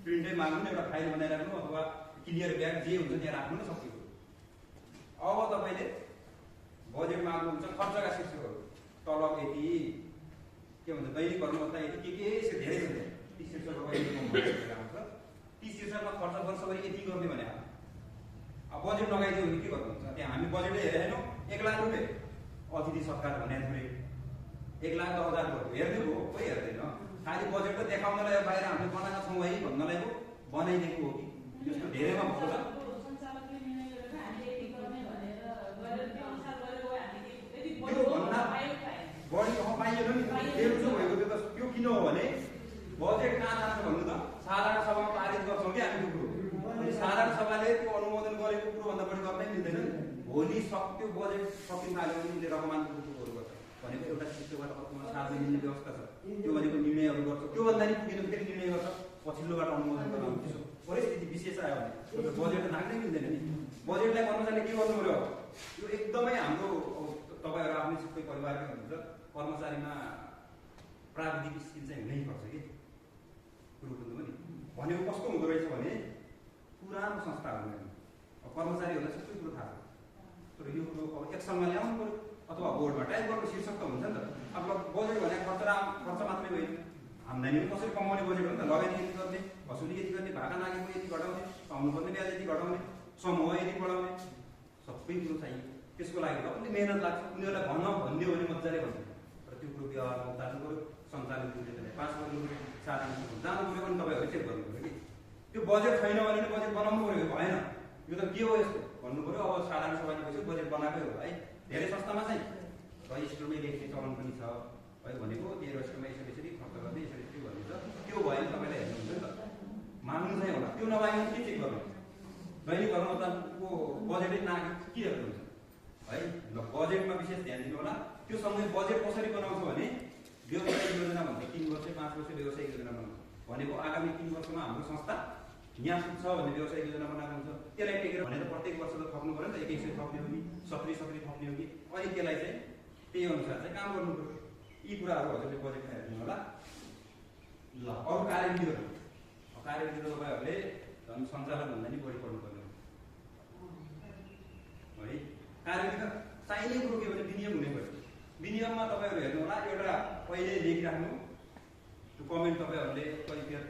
प्रिन्टै माग्नु एउटा फाइल बनाइराख्नु अथवा क्लियर ब्याग जे हुन्छ त्यहाँ राख्नु न सकियो। अब तपाईले बजेट माग्नुहुन्छ खर्चका शीर्षकहरू तलब यति के भन्छ दैनिक कर्मभत्ता यति के यसो धेरै हुन्छ ती शीर्षकहरू अहिले आउँछ ती शीर्षकमा खर्च वर्षभरि यति गर्ने भने अब बजेट लगाइदियो भने के गर्नुहुन्छ त्यहाँ हामी बजेटै हेरेनौँ 1 लाख रुपियाँ अतिथि सत्कार भने थोरै 1,10,000 भयो हेर्नु हो कोही हेर्दैन खालि बजेट त देखाउनलाई बाहिर हामीले बनाएका छौँ है भन्नलाई पो बनाइदिएको हो कि त्यस्तो धेरैमा भएको छ बढी पाइएन नि त्यो भएको त्यो किन हो भने बजेट कहाँ जान्छ भन्नु त साधारण सभामा पारित गर्छौँ कि हामी त्यो कुरो साधारण सभाले त्यो अनुमोदन गरेको कुरोभन्दा बढी गर्नै मिल्दैन भोलि त्यो बजेट सकिन थाल्यो भने उसले रकमानको कुरोहरू गर्छ भनेको एउटा शिक्षकबाट अर्कोमा सार्दै मिल्ने व्यवस्था छ त्यो भनेको निर्णयहरू गर्छ त्योभन्दा नि पुगेन फेरि निर्णय गर्छ पछिल्लोबाट अनुमोदन गर्न त्यसो परिस्थिति विशेष आयो भने बजेट त नाग्नै मिल्दैन नि बजेटलाई कर्मचारीले के गर्नु पर्यो यो एकदमै हाम्रो तपाईहरु आफ्नै सबै परिवारकै हुनुहुन्छ कर्मचारीमा प्राविधिक स्किल चाहिँ हुनैपर्छ कि कुरो बुझ्नु नि भनेको कस्तो हुँदो रहेछ भने पुरानो संस्था हुँदैन कर्मचारीहरूलाई सबै कुरो थाहा छ तर यो कुरो अब एक्सनमा ल्याउनु पर्यो अथवा बोर्डमा टाइप गर्नु शीर्षक त हुन्छ नि त अब बजेट भने खर्च मात्रै होइन आम्दानी पनि कसरी कमाउने बजेट हो नि त लगानी यति गर्ने वसुली यति गर्ने भाका नागेको यति घटाउने पाउनुपर्ने ब्याज यति घटाउने समूह यति बढाउने सबै कुरो चाहियो त्यसको लागि कति मेहनत लाग्छ उनीहरूलाई भन्ने हो भने मजाले भन्छ तर त्यो कुरो व्यवहारमा उतार्नु पर्यो सञ्चालन त्यसलाई पास गर्नु पर्यो साधन जानु पर्यो भने तपाईँहरू चेक गर्नु पर्यो कि त्यो बजेट छैन भने बजेट बनाउनु पर्यो भएन यो त के हो यस्तो भन्नु पर्यो अब साधारण सभाले पछि बजेट बनाएकै हो है धेरै संस्थामा चाहिँ रजिस्टरमै लेख्ने चलन पनि छ है भनेको त्यो रजिस्टरमा यसरी खर्च गर्ने यसरी भन्ने छ त्यो भयो भने तपाईँलाई हेर्नुहुन्छ नि त माग्नु चाहिँ होला त्यो नभए के चेक गर्नु दैनिक कर्मचारीको बजेटै नागे के हेर्नुहुन्छ है ल बजेटमा विशेष ध्यान दिनु होला त्यो सँगै बजेट कसरी बनाउँछ भने व्यवसायिक योजना भन्छ 3 वर्ष 5 वर्ष व्यवसायिक योजना बनाउँछ भनेको आगामी 3 वर्षमा हाम्रो संस्था यहाँ पुग्छ भन्ने व्यवसायिक योजना बनाएको हुन्छ त्यसलाई टेकेर भने त प्रत्येक वर्ष त थप्नु पर्यो नि त 2100 थप्ने हो कि 70 थप्ने हो कि अनि त्यसलाई चाहिँ त्यही अनुसार चाहिँ काम गर्नु पर्यो यी कुराहरू हजुरले बजेटमा हेर्नु होला ल अरू कार्यविधिहरू तपाईँहरूले झन् सञ्चालन भन्दा नि बढी पढ्नुपर्ने है कार्यविधि चाहिने कुरो के भने विनियम हुने पर्छ विनियममा तपाईँहरू हेर्नु होला एउटा पहिले लेखिराख्नु त्यो कमेन्ट तपाईँहरूले कैफियत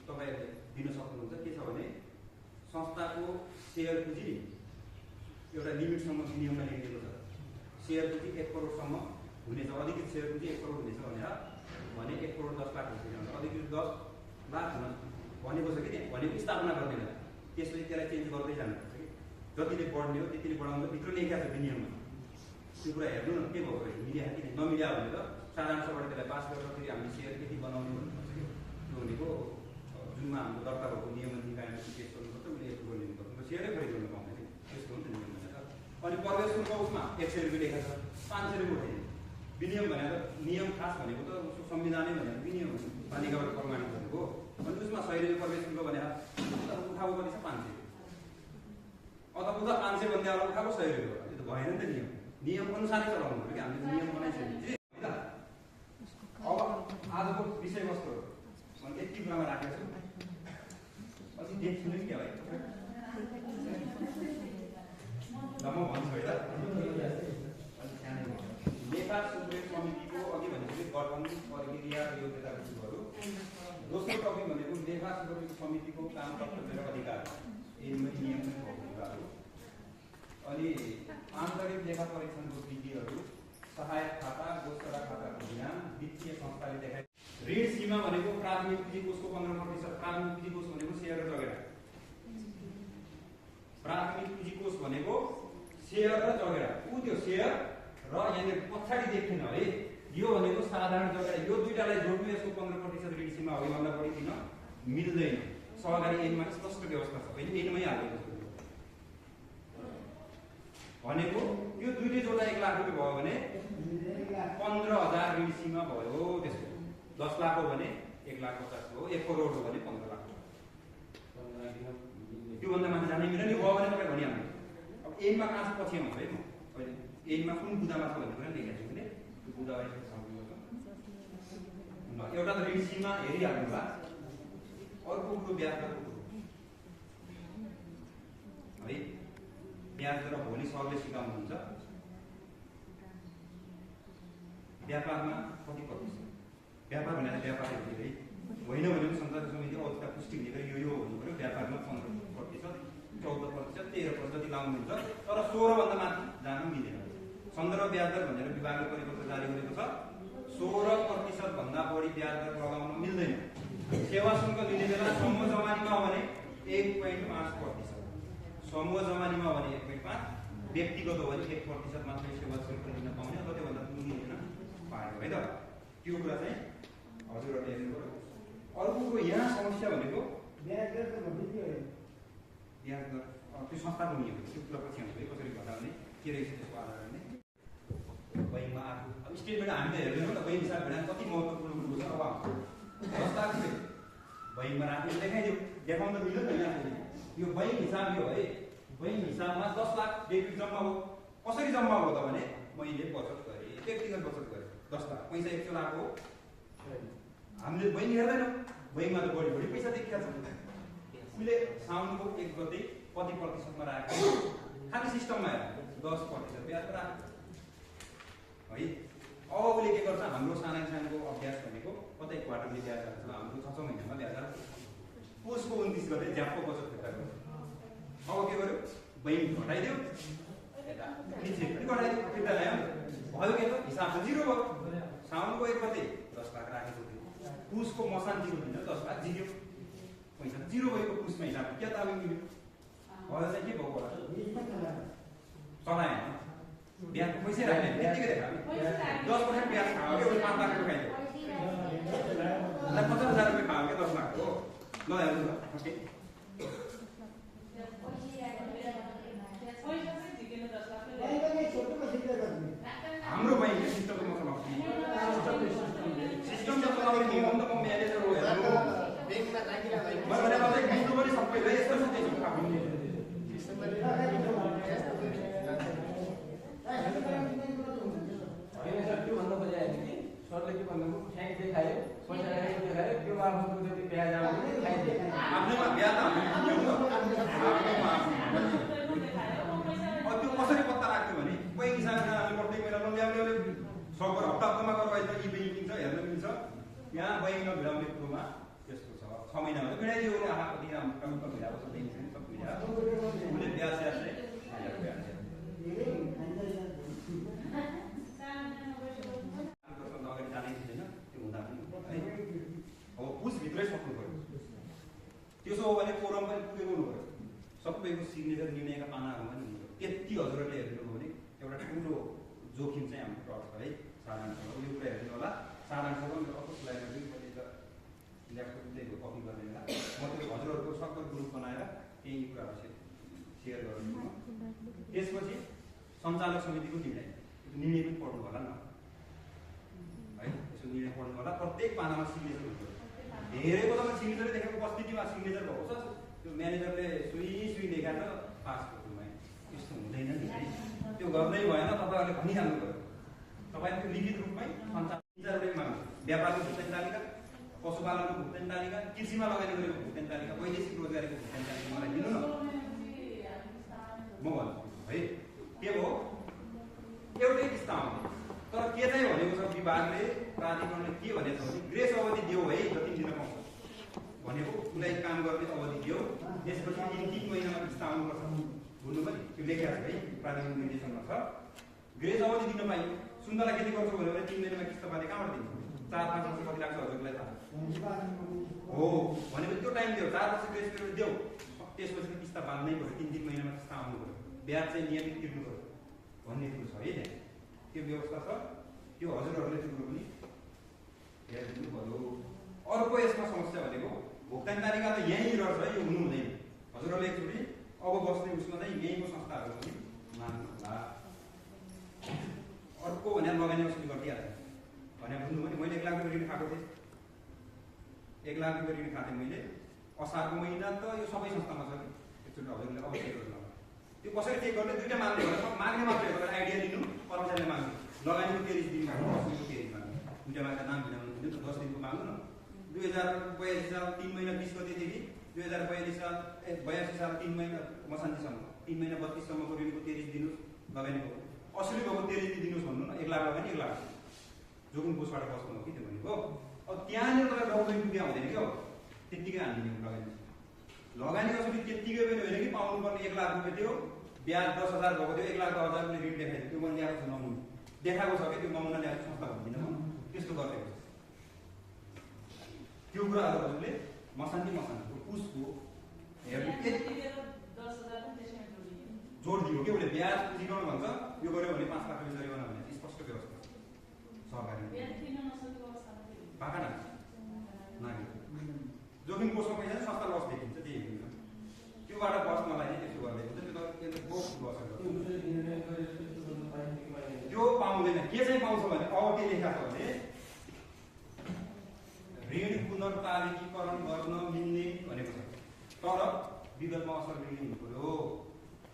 तपाईँहरूले दिन सक्नुहुन्छ के छ भने संस्थाको सेयर पुँजी एउटा लिमिटसम्म विनियममा लेखिएको छ सेयर पुँजी 1 करोडसम्म हुनेछ अधिकृत सेयर पुँजी 1 करोड हुनेछ भने 1 करोड 10 लाख हुन्छ अधिकृत 10 लाख हुन भनेको छ कि भनेको स्थापना गर्दैन त्यसपछि त्यसलाई चेन्ज गर्दै जानुपर्छ कि जतिले बढ्ने हो त्यतिले बढाउनु भित्र लेखेको छ विनियममा त्यो कुरा हेर्नु न के भएको मिडिया किन नमिडिया भनेर साधारण सभाबाट त्यसलाई पास गर्दाखेरि हामीले सेयर त्यति बनाउनु भन्नुपर्छ कि त्यो भनेको जुनमा हाम्रो दर्ता भएको नियमन निकायमा पेस गर्नुपर्छ उसले यस्तो गरिदिनुपर्छ सेयरै खरिद गर्नु पाउँदैन त्यस्तो हुन्छ नियम भनेर अनि प्रवेश शुल्क उसमा 100 रुपियाँ लेखेको छ 500 रुपियाँ उठाइदिनु विनियम भनेर नियम खास भनेको त उसको संविधानै भनेर विनियम पालिकाबाट प्रमाणित गरेको अनि उसमा 100 रुपियाँ प्रवेश शुल्क भनेर उठाएको कति छ 500 अथवा उता 500 भन्दा अरू उठाएको 100 रुपियाँ त्यो त भएन नि त नियम अनुसारै चलाउनु पर्यो कि हामीले नियम बनाइसक्यो अब आजको विषयवस्तुहरू मैले यति कुरामा राखेको छु पछि देख्छु नि के भयो ल म भन्छु है त लेखा सुब्रेक समितिको अघि भनेको गठन प्रक्रिया र योग्यता विषयहरू दोस्रो टपिक भनेको लेखा सुब्रेक समितिको काम कर्तव्य र अधिकार यिनमा नियम भएको कुराहरू अनि आन्तरिक लेखा परीक्षणको विधिहरू सहायक खाता गोचरा खाताको ज्ञान वित्तीय संस्थाले देखाए ऋण सीमा भनेको प्राथमिक पुँजी कोषको 15% प्राथमिक पुँजी कोष भनेको सेयर र जगेरा प्राथमिक पुँजी कोष भनेको सेयर र जगेरा उ त्यो सेयर र यहाँनिर पछाडि देख्दैन है यो भनेको साधारण जगेरा यो दुईटालाई जोड्नु यसको 15% ऋण सीमा हो भन्दा बढी दिन मिल्दैन सहकारी ऐनमा स्पष्ट व्यवस्था छ पहिले ऐनमै हालेको छ भनेको यो दुईले जोड्दा 1 लाख रुपियाँ भयो भने 15,000 ऋण सीमा भयो त्यसको 10 लाख हो भने 1,50,000 हो 1 करोड हो भने 15 लाख त्योभन्दा माथि जानै मिल्दैन नि भयो भने तपाईँ भनिहाल्नु अब ऐनमा कहाँ छ पछि आउँछ है म अहिले ऐनमा कुन बुदामा छ भन्ने कुरा लेखेको छु भने त्यो बुदालाई सम्झिनु ल एउटा त ऋण सीमा हेरिहाल्नु होला अर्को कुरो ब्याज दरको कुरो है। ब्याज दर भोलि सरले सिकाउनुहुन्छ व्यापारमा कति प्रतिशत, व्यापार भनेर व्यापार है होइन भने पनि संचार समिति औचित्य पुष्टि लिएर यो हुनु पऱ्यो। व्यापारमा 15%, 14%, 13% जति लाउनुहुन्छ, तर 16 भन्दा माथि जानु मिलेन। सन्दर्भ ब्याज दर भनेर विभागले परिपत्र जारी गरेको छ। 16% भन्दा बढी ब्याज दर लगाउन मिल्दैन। सेवा शुल्क लिने बेला समूह जमानीमा हो भने 1.5%, समूह जमानीमा हो भने 1.5, व्यक्तिगत हो भने 1% मात्रै सेवा शुल्क लिन पाउने, अथवा त्योभन्दा कम लिन पायो है त। त्यो कुरा चाहिँ हजुरहरूले हेर्नु पर्यो। अर्को यहाँ समस्या भनेको ब्याज दर त्यो संस्थाको नियम हो। त्यो कुरा पछि आउँछ है, कसरी घटाउने के रहेछ त्यसको आधार गर्ने। बैङ्कमा आएको अब स्टेटमेन्ट हामीले हेर्दैनौँ त, बैङ्क हिसाब भेडा कति महत्त्वपूर्ण कुरो छ। अब आउँछ 10 लाख रुपियाँ बैङ्कमा राखेर देखाइदियो, देखाउन त मिल्यो नि त। यो बैङ्क हिसाब यो है, बैङ्क हिसाबमा 10 लाख डेबिट जम्मा हो। कसरी जम्मा हो त भने मैले बचत गरेँ, व्यक्तिगत बचत गरेँ 10 लाख, पैसा 100 लाख हो। हामीले बैङ्क हेर्दैनौँ, बैङ्कमा त बढी बढी पैसा देखिया छ। उसले साउनको 1 गते कति प्रतिशतमा राखेको, खालि सिस्टममा हेर्नु 10% ब्याज राखेको है। अब उसले के गर्छ, हाम्रो सानो अभ्यास भनेको कतै क्वार्टरली ब्याज हाल्छ, हाम्रो 6 महिनामा ब्याज हाल्छ। पोस्टको 29 गते ज्यापको बचत फिर्ता गर्छ। अब के गर्यो, बैङ्क घटाइदियो, यता निचे पनि घटाइदियो, फिर्ता ल्यायो, भयो के त हिसाब त जिरो भयो। साउनको 1 गते 10 लाख राखेको थियो, पुसको मसान जिरो दिन 10 लाख जिरो, पैसा जिरो भएको पुसमा हिसाब के तालु मिल्यो। भयो चाहिँ के भएको होला, चलाएन, ब्याजको पैसै राखेन, त्यतिकै देखायो 10% ब्याज खायो कि 5 लाख रुपियाँ खाइदियो, 50,000 रुपियाँ खायो कि 10 लाखको। ल हेर्नु त हाम्रो बैङ्कले सिस्टमको मतलब सिस्टम त चलाउने नियम त म म्यानेजर हो हेर्नु मैले भने बुझ्नु पनि सबैलाई यस्तो सोचेछु आफ्नो होइन सर। त्यो भन्नु खोजेको कि सरले के भन्नु ठ्याक देखायो, पैसा राखेको देखायो, त्यो आफ्नो जति ब्याज आउने खाइदियो। आफ्नैमा ब्याज हामीले दियौँ त, त्यो कसरी पत्ता लाग्थ्यो भने बैङ्क हिसाबमा हामीले प्रत्येक महिना लोन ल्याउने सकभर हप्तामा गरेर अहिले इ ब्याङ्किङ छ हेर्न मिल्छ। यहाँ बैङ्क नभिडाउने कुरोमा त्यस्तो छ, 6 महिनामा त भिडाइदियो भने आफू कति राम्रो काम भइरहेको छ, बैङ्क सब भिडाएको उसले ब्याज स्याज चाहिँ अगाडि जानै थिएन, त्यो हुँदा पनि है। अब पुसभित्रै सक्नु पऱ्यो। त्यसो हो भने कोरम पनि पुगेको हुनु पऱ्यो, सबैको सिग्नेचर निर्णयका पानाहरूमा पनि हुनु पऱ्यो। यति हजुरहरूले हेर्नुभयो भने एउटा ठुलो जोखिम चाहिँ हाम्रो टर्छ है। साधारण सभा यो कुरा हेर्नु होला। साधारण सभा अर्को स्लाइडमा पनि मैले त ल्यापटपले कपी गर्ने बेला म त्यो हजुरहरूको सक्कर ग्रुप बनाएर केही कुराहरू सेयर गर्छु। त्यसपछि सञ्चालक समितिको निर्णय पनि पढ्नु होला न है। यसो निर्णय पढ्नु होला, प्रत्येक पानामा सिग्नेचर हुन्छ। धेरैको त सिग्नेचरै देखेको उपस्थितिमा सिग्नेचर भएको छ, त्यो म्यानेजरले सुई लेखाएर पास गर्नुमा यस्तो हुँदैन नि है। त्यो गर्नै भएन, तपाईँहरूले भनिहाल्नु पऱ्यो। तपाईँले त्यो लिखित रूपमै सञ्चालकले माग्नु, व्यापारको भुक्तानी तालिका, पशुपालनको भुक्तानी तालिका, कृषिमा लगानी गरेको भुक्तानी तालिका, वैदेशिक रोजगारीको भुक्तानी तालिका मलाई दिनु न, म भन्छु है। के हो, एउटै किस्ता आउने, तर के चाहिँ भनेको छ विभागले, प्राधिकरणले के भनेको छ भने ग्रेस अवधि दियो है, जति दिन पाउँछ भनेको उसलाई काम गर्ने अवधि दियो, त्यसपछि 3 महिनामा किस्ता आउनुपर्छ भन्नु पनि त्यो लेखेको छ है, प्राधिकरण निर्देशनमा छ। ग्रेस अवधि दिन पाइयो। सुन्तला खेती गर्छौ भने 3 महिनामा किस्ता बाँधे कहाँबाट दिन्छ, 4-5 वर्ष कति लाग्छ हजुरलाई थाहा हो भनेपछि त्यो टाइम दियो, 4 वर्ष ग्रेस पिरियड दियो, त्यसपछि किस्ता बाँध्नै पऱ्यो, 3 महिनामा किस्ता आउनु पऱ्यो, ब्याज चाहिँ नियमित तिर्नु पऱ्यो भन्ने कुरो छ है। त्यहाँ त्यो व्यवस्था छ, त्यो हजुरहरूले त्यो कुरो पनि हेरिदिनु पर्यो। अर्को यसमा समस्या भनेको भुक्तानी तालिका त यहीँ रहेछ है, यो हुनु हुँदैन। हजुरहरूले एकचोटि अब बस्ने उसमा चाहिँ यहीँको संस्थाहरू पनि मान्नु होला। अर्को भने लगानी वसुली गरिदिइहाल्छ भने बुझ्नु भने मैले 1 लाख रुपियाँ ऋण खाएको थिएँ, 1 लाख रुपियाँ ऋण खाएको थिएँ मैले। असारको महिना त यो सबै संस्थामा छ कि, एकचोटि हजुरले अब चेक गर्नु होला। त्यो कसरी चेक गर्ने, दुईवटा माग्ने भनेर माग्ने मात्रै हो, आइडिया दिनु, कर्मचारीले माग्नु, लगानीको 23 दिन माग्नु, वसुलीको 23 माग्नु, दुईवटा माग्दा नाम भिनाउनु हुँदैन, 10 दिनको माग्नु न। 2022 साल 3 महिना 20 गतेदेखि 2042 साल 82 साल 3 महिना मसान्तीसम्म 3 महिना 32 सम्मको ऋणको 33 दिनुहोस् लगानीको असली भएको 33 दिनुहोस् भन्नु न 1 लाख लगानी 1 लाख जोखिम कोषबाट बस्नु हो कि त्यो भनेको। अब त्यहाँनिर तपाईँ गाउँदै पुग्या हुँदैन क्या त्यत्तिकै हानिदिने लगानी असली त्यत्तिकै पनि होइन कि पाउनुपर्ने 1 लाख रुपियाँ थियो ब्याज 10,000 भएको थियो 1 लाख 10,000 ऋण देखाइदियो त्यो मैले ल्याएको छु नमुना देखाएको छ कि त्यो नमुना ल्याएको संस्था भन्दिनँ म त्यस्तो गरेको त्यो कुराहरू हजुरले मसान्तीको पुसको जोड दियो कि उसले ब्याज तिर्न भन्छ यो गर्यो भने 5 लाख रुपियाँ जरिवाना भन्ने स्पष्ट व्यवस्था सरकारी पाका नागरिक जोखिम कोषमा पैसा संस्था लस देखिन्छ त्यही हो त्योबाट बस्नलाई नै त्यसो गर्दै हुन्छ त्यो पाउँदैन के चाहिँ पाउँछ भने अब के लेखा छ भने ऋण पुनर्तालिकीकरण गर्न मिल्ने भनेको छ तर विगतमा असल ऋण हुनु पर्यो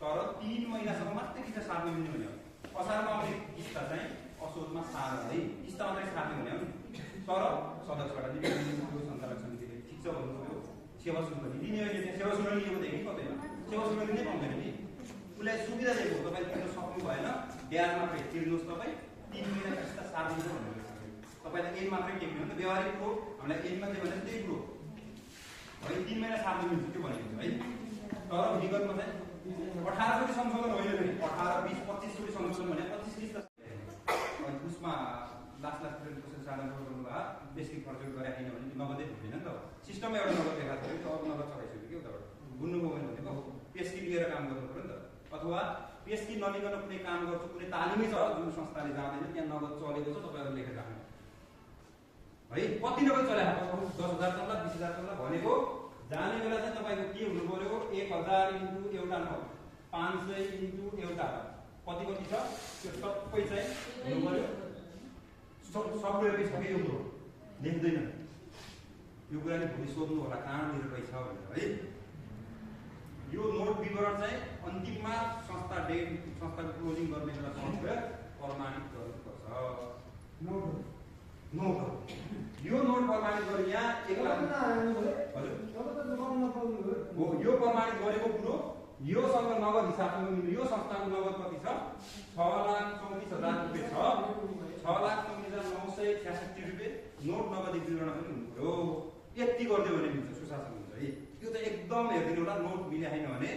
तर 3 महिनासम्म मात्रै किस्ता सार्न मिल्ने भन्यो असारमा आउने किस्ता चाहिँ असोजमा सार है किस्ता मात्रै सार्ने भन्यो तर सदस्यबाट निकाल्ने सञ्चालक समितिले ठिक छ भन्नुभयो सेवा शुल्क दिने अहिले सेवा शुल्क लिएको थियो कि कतैमा सेवा शुल्क दिनै पाउँदैन नि उसलाई सुविधा दिएको तपाईँले तिर्न सक्नु भएन ब्याज मात्रै तिर्नुहोस् तपाईँ 3 महिना किस्ता सार्दिन्छ भनेर तपाईँलाई एन मात्रै टेक्ने हो नि त व्यवहारिक कुरो हामीलाई एनमा चाहिँ भने त्यही कुरो है 3 महिना सार्नु मिल्छ त्यो भनेको है तर विगतमा चाहिँ 18 कोटी संशोधन होइन भने 18, 20, 25 कोटी संशोधन भने 25 किस्ता उसमा लाख रुपियाँ कसरी साधन गर्नुभयो बेसी खर्च गरे होइन भने नगदै हुँदैन नि त सिस्टममा एउटा नगद देखाएको थियो त्यो अरू नगद चलाइसक्यो कि उताबाट बुझ्नुभयो भने भनेको पेस्की लिएर काम गर्नु पऱ्यो नि त अथवा पेस्की नलिकन कुनै काम गर्छु कुनै तालिमै छ जुन संस्थाले जाँदैन त्यहाँ नगद चलेको छ तपाईँहरू लेखेर राख्नु है कति नगद चलाएको 10,000 चल्ला 20,000 चल्ला भनेको जाने बेला चाहिँ तपाईँको के हुनु पर्यो 1,000 इन्टु एउटा नगद 500 इन्टु एउटा कति छ त्यो सबै चाहिँ हुनु पर्यो सबै छ कि यो कुरो लेख्दैन यो कुरा नि भोलि सोध्नु होला कहाँनिर रहेछ भनेर है यो नोट विवरण चाहिँ अन्तिममा संस्थाको क्लोजिङ गर्ने बेला सफ्टवेयर प्रमाणित गर्नुपर्छ नोट यो नोट प्रमाणित गरे यहाँ 1 लाख हो यो प्रमाणित गरेको कुरो योसँग नगद हिसाबसँग मिल्यो यो संस्थाको नगद कति छ 6,34,000 रुपियाँ छ 6,34,966 रुपियाँ नोट नगदी विवरण पनि हुनु पर्यो यति गरिदियो भने मिल्छ सुशासन हुन्छ है त्यो त एकदम हेरिदिनु होला नोट मिले छैन भने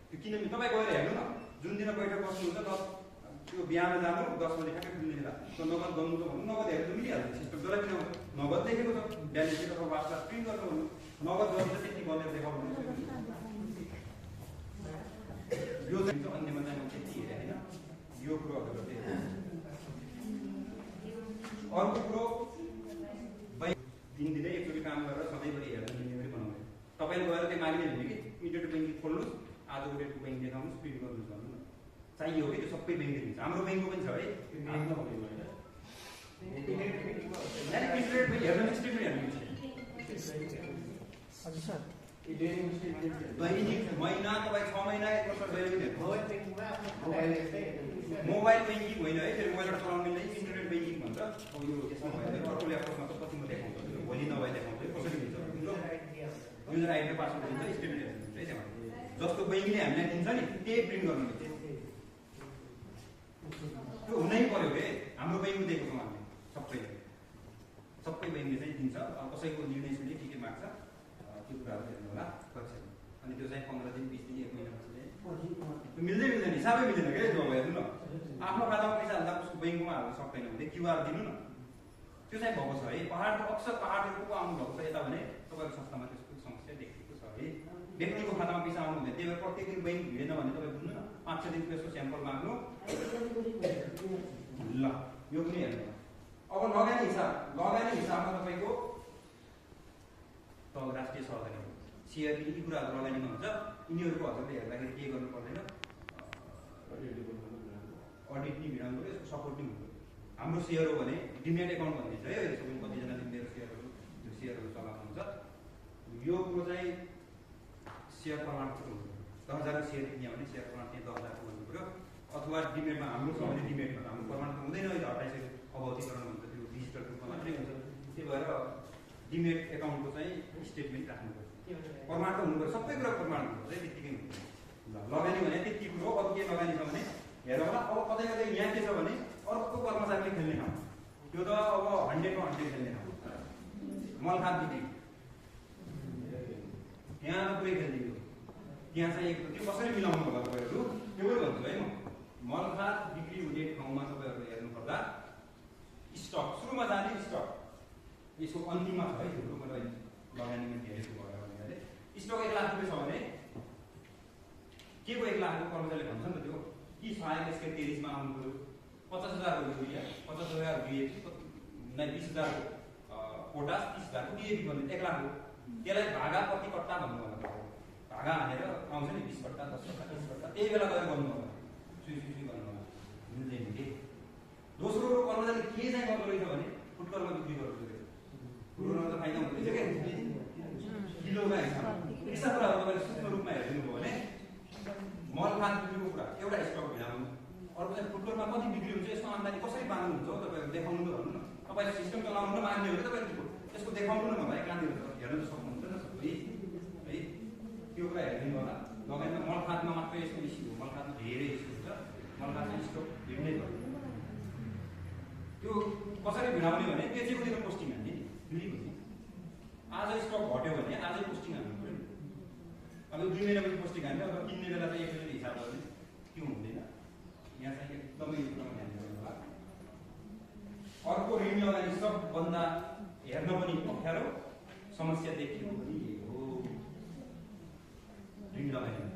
त्यो किनभने तपाईँ गएर हेर्नु न जुन दिन बैठक बस्नुहुन्छ त्यो बिहान जानु 10 बजे ठ्याक्कै खुल्ने बेला त्यो नगद गर्नु त भन्नु नगद हेर्नु मिलिहाल्छ सिस्टम जसलाई किन नगद देखेको छ ब्यालेन्स सिट अथवा वार्ता प्रिन्ट गर्नु भन्नु नगद गर्नु त त्यति गरेर देखाउनु यो चाहिँ अन्यमा चाहिँ म त्यति हेरेँ होइन यो कुरोहरू अर्को कुरो दिनदिनै एकचोटि काम गरेर सधैँभरि हेर्न मिल्ने गरी बनाउने तपाईँले गएर त्यो माग्ने भने कि इन्टरनेट ब्याङ्किङ खोल्नुहोस् आजको डेटको ब्याङ्क देखाउनुहोस् प्रिन्ट गर्नुहोस् भन्नु न चाहियो कि त्यो सबै ब्याङ्क दिन्छ हाम्रो ब्याङ्कको पनि छ है दैनिक महिना तपाईँ 6 महिना 1 वर्ष दैनिक मोबाइल ब्याङ्किङ होइन है फेरि मोबाइलबाट चलाउनु मिल्दैन इन्टरनेट ब्याङ्किङ भन्छ अब यो यसमा भयो अर्को ल्यापटपमा त पछि म देखाउँछु भोलि नभए देखाउँछु कसरी हुन्छ युजर आइडी पासवर्ड हुन्छ स्टेटमेन्ट हुन्छ है त्यहाँ जस्तो ब्याङ्कले हामीलाई दिन्छ नि त्यही प्रिन्ट गर्नु मिल्छ त्यो हुनै पर्यो के हाम्रो ब्याङ्कमा दिएको छौँ हामीले सबै ब्याङ्कले चाहिँ दिन्छ कसैको निर्णय सुने के माग्छ त्यो कुराहरू हेर्नु होला कक्षा अनि त्यो चाहिँ 15 दिन 20 दिन 1 महिनापछि चाहिँ मिल्दैन हिसाबै मिल्दैन के जब हेर्नु न आफ्नो खातामा पैसा हाल्दा उसको ब्याङ्कमा हाल्न सक्दैन भने क्युआर दिनु न त्यो चाहिँ भएको छ है पहाडको अक्सर पहाडहरूको आउनु भएको छ यता भने तपाईँको संस्थामा त्यसको समस्या देखिएको छ है व्यक्तिको खातामा पैसा आउनु हुँदैन त्यही भएर प्रत्येक दिन ब्याङ्क भिडेन भने तपाईँ बुझ्नु न 500 दिन त्यसको स्याम्पल माग्नु ल यो पनि हेर्नु अब लगानी हिसाबमा तपाईँको त राष्ट्रिय सहकारी सिआरपी यी कुराहरू लगानीमा हुन्छ यिनीहरूको हजुरले हेर्दाखेरि के गर्नु पर्दैन अडिट नि भिडाउनु पऱ्यो यसको सपोर्ट नि हुनु हाम्रो सेयर हो भने डिमेट एकाउन्ट भन्ने छ है अहिले सबै कतिजनाले मेरो सेयरहरू चलाउनुहुन्छ यो कुरो चाहिँ सेयर प्रमाणपत्र हुन्छ 10,000 सेयर किन्यो भने सेयर प्रमाणपत्र 10,000 भन्नु पऱ्यो अथवा डिमेटमा हाम्रो छ भने डिमेटमा हाम्रो प्रमाणपत्र हुँदैन अहिले 28 अवधिकरण हुन्छ त्यो डिजिटल रूपमा मात्रै हुन्छ त्यही भएर डिमेट एकाउन्टको चाहिँ स्टेटमेन्ट राख्नु पर्छ प्रमाण त हुनुपर्छ, सबै कुरा प्रमाण हुनुपर्छ त्यतिकै लगानी भने त्यति कुरो अरू के लगानी छ भने हेर होला। अब कतै कतै यहाँ के छ भने अर्को कर्मचारीले खेल्ने ठाउँ त्यो त अब 100मा 100 खेल्ने ठाउँ मलखात बिक्री यहाँ पुरै खेलिदियो त्यहाँ चाहिँ एक त्यो कसरी मिलाउनु होला तपाईँहरू त्यो पनि भन्छु है म। मलखात बिक्री हुने ठाउँमा तपाईँहरू हेर्नुपर्दा स्टक सुरुमा जाने स्टक यसको अन्तिममा छ है त्यो मैले लगानीमा हेरेको भयो भने स्टक 1 लाख रुपियाँ छ भने के को 1 लाख कर्मचारीले भन्छ नि त त्यो कि सहायक यसको 23 मा आउनु पर्यो 50,000 को युरिया 50,000 डिएपी 20,000 पोटास 30,000 को डिएपी भन्ने 1 लाख हो। त्यसलाई भागा प्रति कट्टा भन्नु होला भागा हानेर आउँछ नि 20 कट्टा 10 कट्टा 30 कट्टा त्यही बेला गएर गर्नु होला सुई गर्नु होला मिल्दैन के। दोस्रो कर्मचारीले के चाहिँ गर्नु रहेछ भने फुटकरमा बिक्री गर्नु रहेछ फुटकरमा त फाइदा हुँदैछ के किलोमा हिसाब कुरा तपाईँले सूक्ष्म रूपमा हेरिदिनु भयो भने मलखात बिक्रीको कुरा एउटा स्टक भिडाउनु अर्को चाहिँ फुटकरमा कति बिक्री हुन्छ यसको आम्दानी कसरी पाउनुहुन्छ हो तपाईँहरू देखाउनु त भन्नु न। तपाईँले सिस्टम चलाउनु र मान्ने हो भने तपाईँहरू त्यसको देखाउनु न मलाई कहाँनिर हेर्न त सक्नुहुन्छ नि सबै है त्यो कुरा हेरिदिनु होला। लगायतमा मलखातमा मात्रै यसको इस्यु हो मलखातमा धेरै इस्यु हुन्छ मलखातमा स्टक भिड्नै पर्यो। त्यो कसरी भिडाउने भने बेचेको दिन पोस्टिङ हान्ने नि आज स्टक घट्यो भने आजै पोस्टिङ हान्नु पऱ्यो नि। अब 2 महिनापछि पोस्टिङ हान्यो अब किन्ने बेला त एकचोटि हिसाब गर्ने त्यो हुँदैन। यहाँ चाहिँ एकदमै यो कुरामा ध्यान दिनु होला। अर्को ऋण लगानी सबभन्दा हेर्न पनि अप्ठ्यारो समस्या देखिएको पनि यही हो ऋण लगानी।